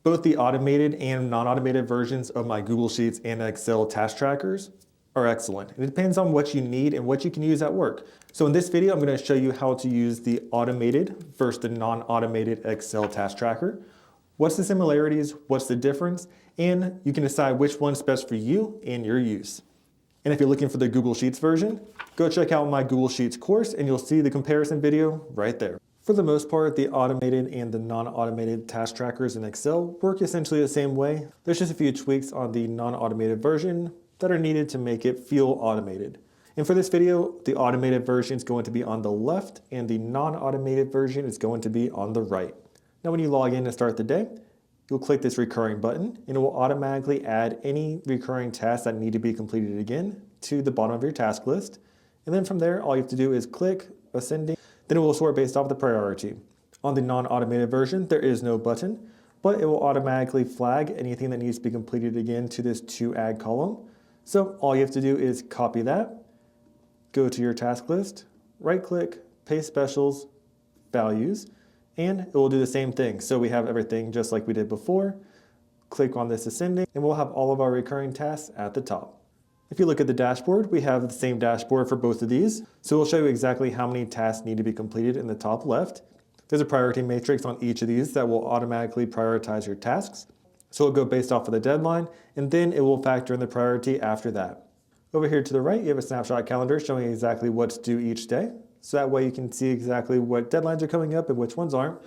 Both the automated and non-automated versions of my Google Sheets and Excel task trackers are excellent. It depends on what you need and what you can use at work. So in this video, I'm going to show you how to use the automated versus the non-automated Excel task tracker. What's the similarities, what's the difference, and you can decide which one's best for you and your use. And if you're looking for the Google Sheets version, go check out my Google Sheets course and you'll see the comparison video right there. For the most part, the automated and the non-automated task trackers in Excel work essentially the same way. There's just a few tweaks on the non-automated version that are needed to make it feel automated. And for this video, the automated version is going to be on the left and the non-automated version is going to be on the right. Now when you log in to start the day, you'll click this recurring button and it will automatically add any recurring tasks that need to be completed again to the bottom of your task list. And then from there, all you have to do is click ascending. Then it will sort based off the priority. On the non-automated version, there is no button, but it will automatically flag anything that needs to be completed again to this to add column. So all you have to do is copy that, go to your task list, right click, paste specials, values, and it will do the same thing. So we have everything just like we did before. Click on this ascending and we'll have all of our recurring tasks at the top. If you look at the dashboard, we have the same dashboard for both of these. So we'll show you exactly how many tasks need to be completed in the top left. There's a priority matrix on each of these that will automatically prioritize your tasks. So it'll go based off of the deadline, and then it will factor in the priority after that. Over here to the right, you have a snapshot calendar showing exactly what's due each day. So that way you can see exactly what deadlines are coming up and which ones aren't.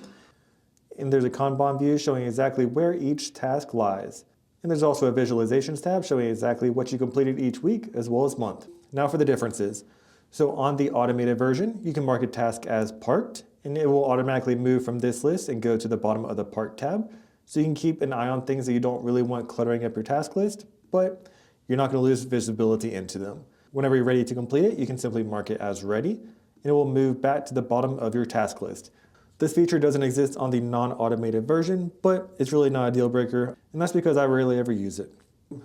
And there's a Kanban view showing exactly where each task lies. And there's also a visualizations tab showing exactly what you completed each week as well as month. Now for the differences. So on the automated version, you can mark a task as parked, and it will automatically move from this list and go to the bottom of the parked tab. So you can keep an eye on things that you don't really want cluttering up your task list, but you're not going to lose visibility into them. Whenever you're ready to complete it, you can simply mark it as ready, and it will move back to the bottom of your task list. This feature doesn't exist on the non-automated version, but it's really not a deal breaker, and that's because I rarely ever use it.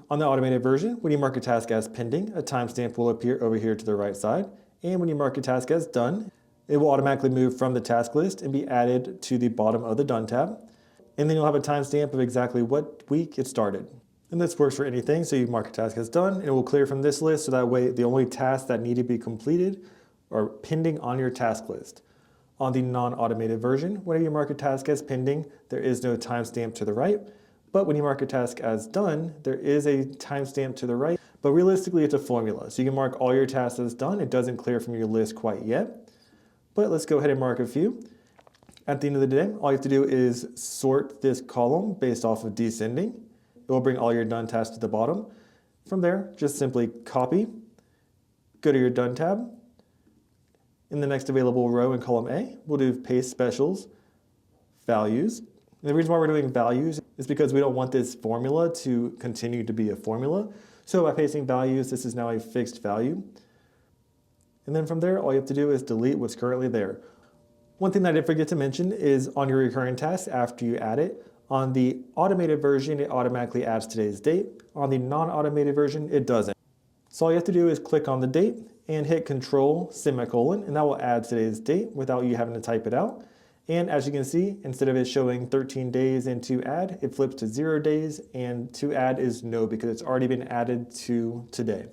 On the automated version, when you mark a task as pending, a timestamp will appear over here to the right side, and when you mark a task as done, it will automatically move from the task list and be added to the bottom of the Done tab, and then you'll have a timestamp of exactly what week it started. And this works for anything, so you mark a task as done, and it will clear from this list, so that way the only tasks that need to be completed are pending on your task list. On the non-automated version, whenever you mark a task as pending, there is no timestamp to the right. But when you mark a task as done, there is a timestamp to the right. But realistically, it's a formula. So you can mark all your tasks as done. It doesn't clear from your list quite yet. But let's go ahead and mark a few. At the end of the day, all you have to do is sort this column based off of descending. It will bring all your done tasks to the bottom. From there, just simply copy, go to your done tab. In the next available row in column A, we'll do paste specials, values. And the reason why we're doing values is because we don't want this formula to continue to be a formula. So by pasting values, this is now a fixed value. And then from there, all you have to do is delete what's currently there. One thing that I did forget to mention is on your recurring tasks after you add it, on the automated version, it automatically adds today's date. On the non-automated version, it doesn't. So all you have to do is click on the date and hit Control semicolon, and that will add today's date without you having to type it out. And as you can see, instead of it showing 13 days in to add, it flips to 0 days, and to add is no because it's already been added to today.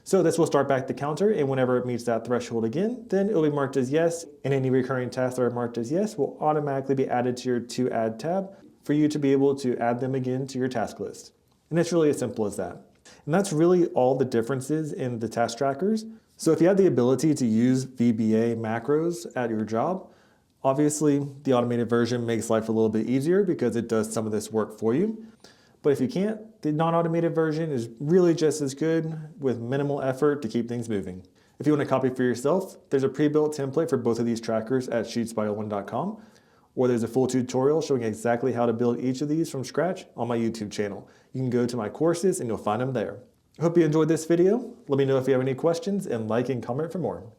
So this will start back the counter, and whenever it meets that threshold again, then it will be marked as yes, and any recurring tasks that are marked as yes will automatically be added to your To Add tab for you to be able to add them again to your task list. And it's really as simple as that. And that's really all the differences in the task trackers. So if you have the ability to use VBA macros at your job, obviously the automated version makes life a little bit easier because it does some of this work for you. But if you can't, the non-automated version is really just as good with minimal effort to keep things moving. If you want to copy for yourself, there's a pre-built template for both of these trackers at sheetsbyolan.com. Or there's a full tutorial showing exactly how to build each of these from scratch on my YouTube channel. You can go to my courses and you'll find them there. I hope you enjoyed this video. Let me know if you have any questions and like and comment for more.